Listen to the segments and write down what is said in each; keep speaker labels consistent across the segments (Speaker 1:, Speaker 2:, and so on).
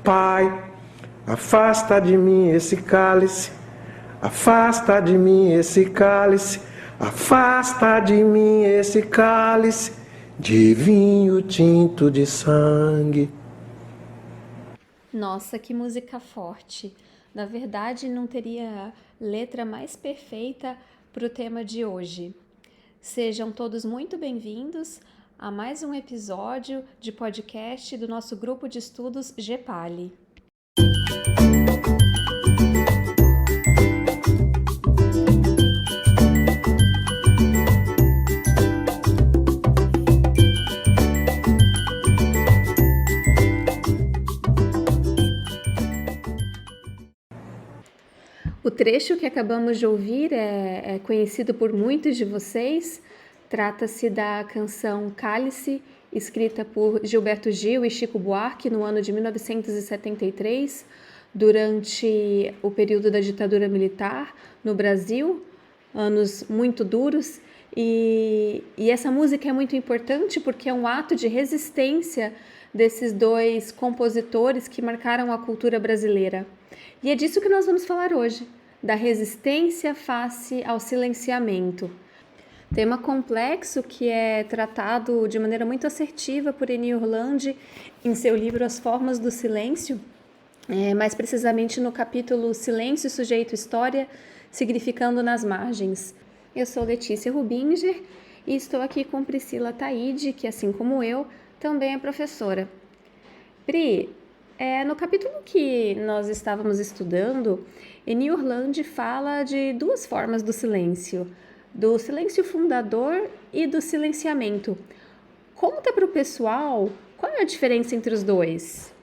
Speaker 1: Pai, afasta de mim esse cálice, afasta de mim esse cálice, afasta de mim esse cálice de vinho tinto de sangue.
Speaker 2: Nossa, que música forte! Na verdade, não teria letra mais perfeita para o tema de hoje. Sejam todos muito bem-vindos a mais um episódio de podcast do nosso grupo de estudos GEPALI. O trecho que acabamos de ouvir é conhecido por muitos de vocês. Trata-se da canção Cálice, escrita por Gilberto Gil e Chico Buarque no ano de 1973, durante o período da ditadura militar no Brasil, anos muito duros. E essa música é muito importante porque é um ato de resistência desses dois compositores que marcaram a cultura brasileira. E é disso que nós vamos falar hoje, da resistência face ao silenciamento. Tema complexo que é tratado de maneira muito assertiva por Eni Orlandi em seu livro As Formas do Silêncio, mais precisamente no capítulo Silêncio, Sujeito, História, Significando nas Margens. Eu sou Letícia Rubinger e estou aqui com Priscila Taide, que assim como eu, também é professora. Pri, no capítulo que nós estávamos estudando, Eni Orlandi fala de duas formas do silêncio fundador e do silenciamento. Conta para o pessoal qual é a diferença entre os dois.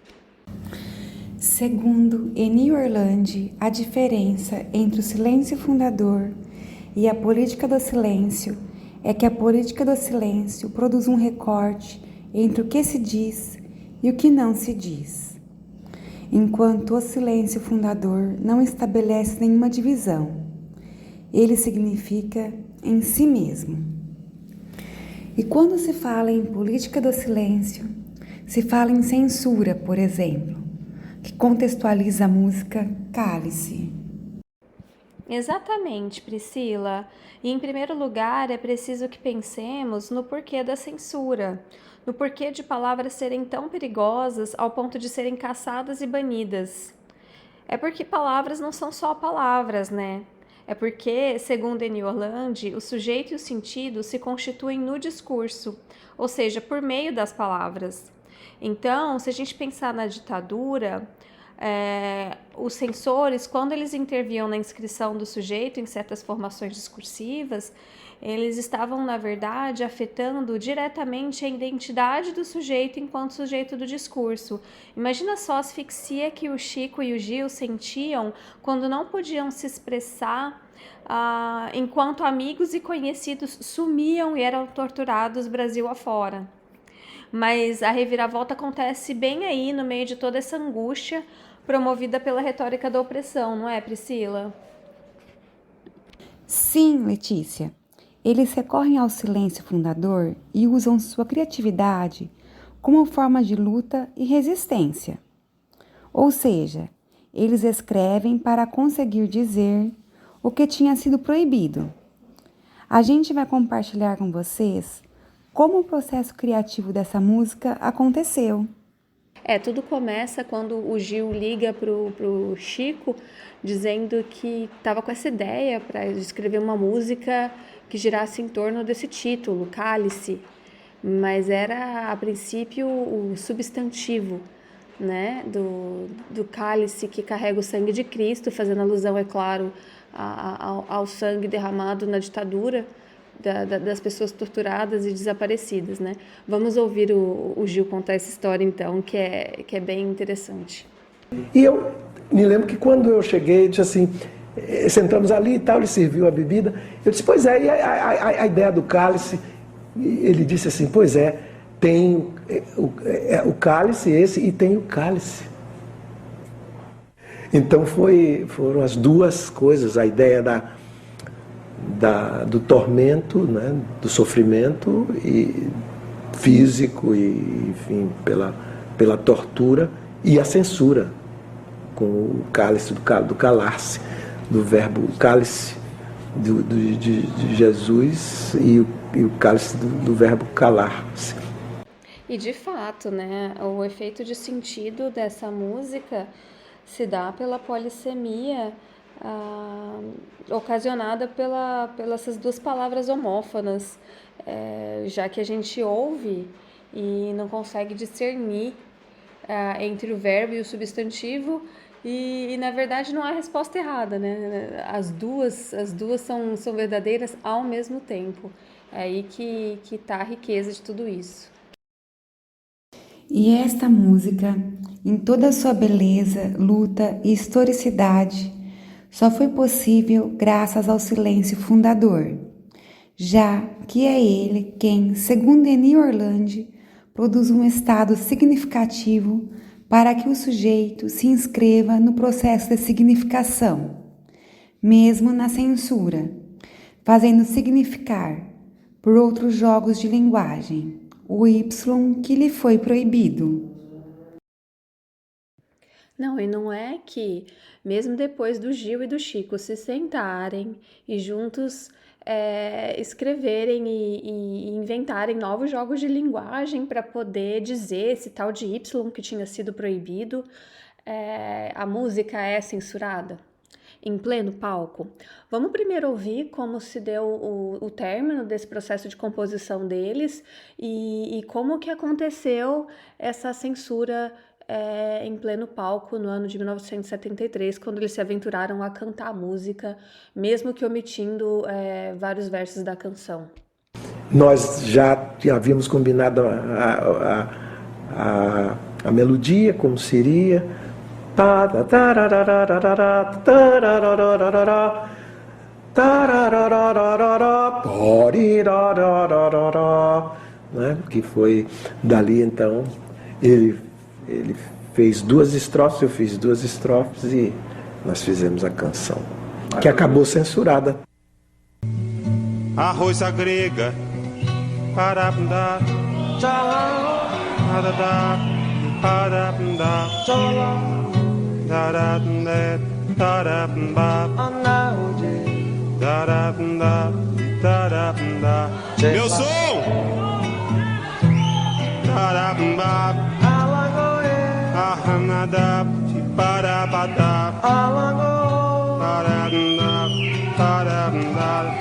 Speaker 3: Segundo Eni Orlandi, a diferença entre o silêncio fundador e a política do silêncio é que a política do silêncio produz um recorte entre o que se diz e o que não se diz, enquanto o silêncio fundador não estabelece nenhuma divisão. Ele significa em si mesmo. E quando se fala em política do silêncio, se fala em censura, por exemplo, que contextualiza a música Cálice.
Speaker 2: Exatamente, Priscila. E em primeiro lugar, é preciso que pensemos no porquê da censura, no porquê de palavras serem tão perigosas ao ponto de serem caçadas e banidas. É porque palavras não são só palavras, né? É porque, segundo Eni Orlandi, o sujeito e o sentido se constituem no discurso, ou seja, por meio das palavras. Então, se a gente pensar na ditadura, os censores, quando eles interviam na inscrição do sujeito em certas formações discursivas, eles estavam, na verdade, afetando diretamente a identidade do sujeito enquanto sujeito do discurso. Imagina só a asfixia que o Chico e o Gil sentiam quando não podiam se expressar, enquanto amigos e conhecidos sumiam e eram torturados Brasil afora. Mas a reviravolta acontece bem aí, no meio de toda essa angústia promovida pela retórica da opressão, não é, Priscila?
Speaker 3: Sim, Letícia. Eles recorrem ao silêncio fundador e usam sua criatividade como forma de luta e resistência. Ou seja, eles escrevem para conseguir dizer o que tinha sido proibido. A gente vai compartilhar com vocês como o processo criativo dessa música aconteceu.
Speaker 2: Tudo começa quando o Gil liga pro Chico dizendo que estava com essa ideia para escrever uma música que girasse em torno desse título, Cálice, mas era a princípio o substantivo, né, do cálice que carrega o sangue de Cristo, fazendo alusão, é claro, ao sangue derramado na ditadura das pessoas torturadas e desaparecidas, né? Vamos ouvir o Gil contar essa história, então, que é bem interessante.
Speaker 1: E eu me lembro que quando eu cheguei, disse assim, sentamos ali e tal, ele serviu a bebida, eu disse, pois é, e a ideia do cálice, ele disse assim, pois é, tem o cálice esse e tem o cálice. Então foram as duas coisas, a ideia do tormento, né, do sofrimento físico e, enfim, pela tortura, e a censura, com o cálice do calar-se, do verbo cálice de Jesus e o cálice do verbo calar-se.
Speaker 2: E de fato, né, o efeito de sentido dessa música se dá pela polissemia ocasionada pelas essas duas palavras homófonas, já que a gente ouve e não consegue discernir entre o verbo e o substantivo, e na verdade não há resposta errada, né? As duas são verdadeiras ao mesmo tempo. É aí que está a riqueza de tudo isso.
Speaker 3: E esta música, em toda a sua beleza, luta e historicidade, só foi possível graças ao silêncio fundador, já que é ele quem, segundo Eni Orlandi, produz um estado significativo para que o sujeito se inscreva no processo de significação, mesmo na censura, fazendo significar, por outros jogos de linguagem, o Y que lhe foi proibido.
Speaker 2: Não, e não é que, mesmo depois do Gil e do Chico se sentarem e juntos escreverem e inventarem novos jogos de linguagem para poder dizer esse tal de Y que tinha sido proibido, a música é censurada em pleno palco. Vamos primeiro ouvir como se deu o término desse processo de composição deles e como que aconteceu essa censura em pleno palco no ano de 1973, quando eles se aventuraram a cantar a música, mesmo que omitindo vários versos da canção.
Speaker 1: Nós já havíamos combinado a melodia, como seria, né? Que foi dali então ele fez 2 estrofes, eu fiz 2 estrofes e nós fizemos a canção, que acabou censurada.
Speaker 4: Arroz à grega, parabundá, parabundá, parabundá, darabundá, darabundá, darabundá, darabundá. Meu som! Darabundá, ahanadá, parabadá, parabundá, parabundá,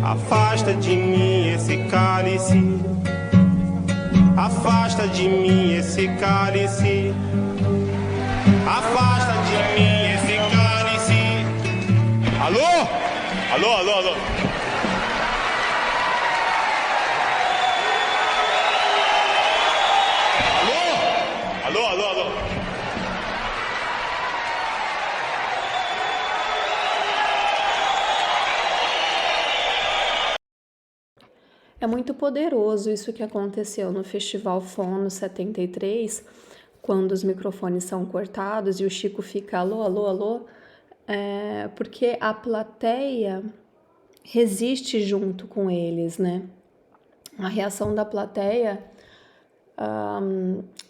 Speaker 4: afasta de mim esse cálice, afasta de mim esse cálice, afasta de mim esse cálice. Alô? Alô, alô, alô. Alô, alô, alô.
Speaker 2: É muito poderoso isso que aconteceu no Festival Fono 73, quando os microfones são cortados e o Chico fica alô, alô, alô, porque a plateia resiste junto com eles, né? A reação da plateia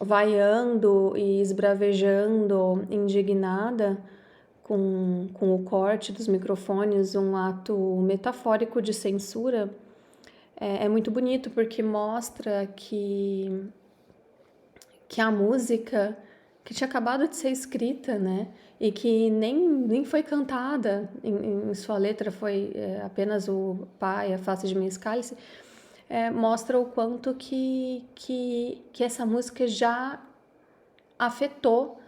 Speaker 2: vaiando e esbravejando, indignada com o corte dos microfones, um ato metafórico de censura, é muito bonito porque mostra que a música que tinha acabado de ser escrita, né, e que nem foi cantada em sua letra, foi apenas o Pai, afaste de mim esse cálice, mostra o quanto que essa música já afetou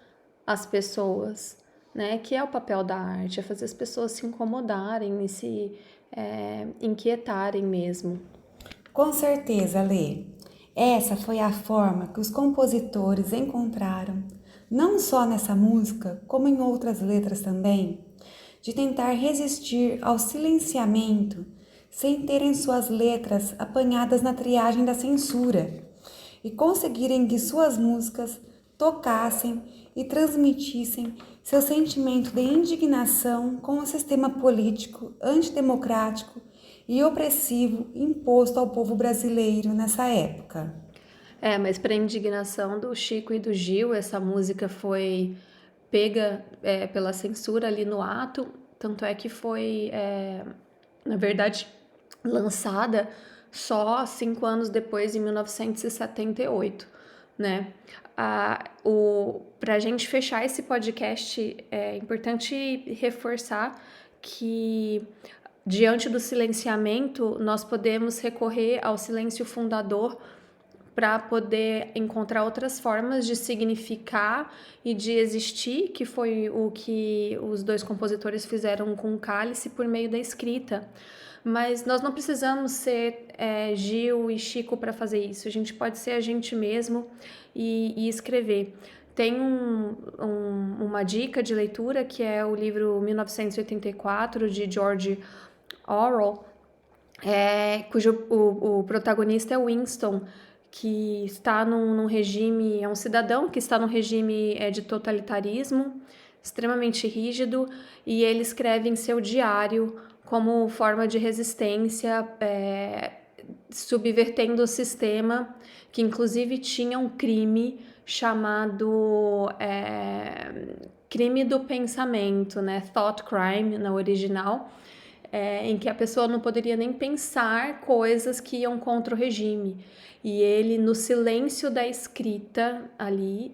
Speaker 2: as pessoas, né, que é o papel da arte, é fazer as pessoas se incomodarem e se inquietarem mesmo.
Speaker 3: Com certeza, Lê. Essa foi a forma que os compositores encontraram, não só nessa música, como em outras letras também, de tentar resistir ao silenciamento sem terem suas letras apanhadas na triagem da censura e conseguirem que suas músicas tocassem e transmitissem seu sentimento de indignação com o sistema político antidemocrático e opressivo imposto ao povo brasileiro nessa época.
Speaker 2: Mas para indignação do Chico e do Gil, essa música foi pega pela censura ali no ato, tanto é que foi, na verdade, lançada só 5 anos depois, em 1978, né? Para a gente fechar esse podcast, é importante reforçar que, diante do silenciamento, nós podemos recorrer ao silêncio fundador para poder encontrar outras formas de significar e de existir, que foi o que os dois compositores fizeram com o Cálice por meio da escrita. Mas nós não precisamos ser Gil e Chico para fazer isso, a gente pode ser a gente mesmo e escrever. Tem uma dica de leitura que é o livro 1984, de George Orwell, cujo o protagonista é Winston, que está num regime, é um cidadão que está num regime de totalitarismo, extremamente rígido, e ele escreve em seu diário como forma de resistência, subvertendo o sistema, que inclusive tinha um crime chamado crime do pensamento, né? Thought crime, na original, em que a pessoa não poderia nem pensar coisas que iam contra o regime. E ele, no silêncio da escrita ali,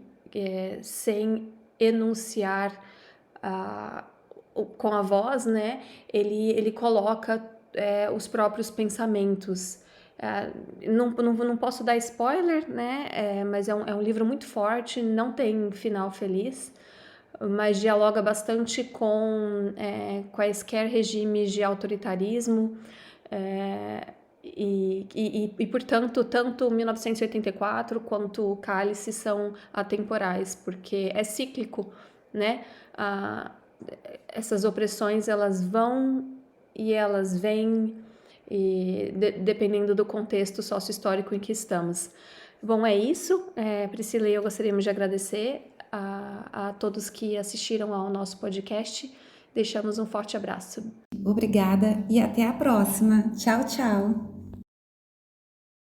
Speaker 2: sem enunciar com a voz, né, ele coloca os próprios pensamentos. Não posso dar spoiler, né, mas é um livro muito forte, não tem final feliz, mas dialoga bastante com quaisquer regimes de autoritarismo, e portanto, tanto 1984 quanto o Cálice são atemporais, porque é cíclico, né? Essas opressões, elas vão e elas vêm, e dependendo do contexto sócio-histórico em que estamos. Bom, é isso. Priscila e eu gostaríamos de agradecer a todos que assistiram ao nosso podcast. Deixamos um forte abraço.
Speaker 3: Obrigada e até a próxima. Tchau, tchau.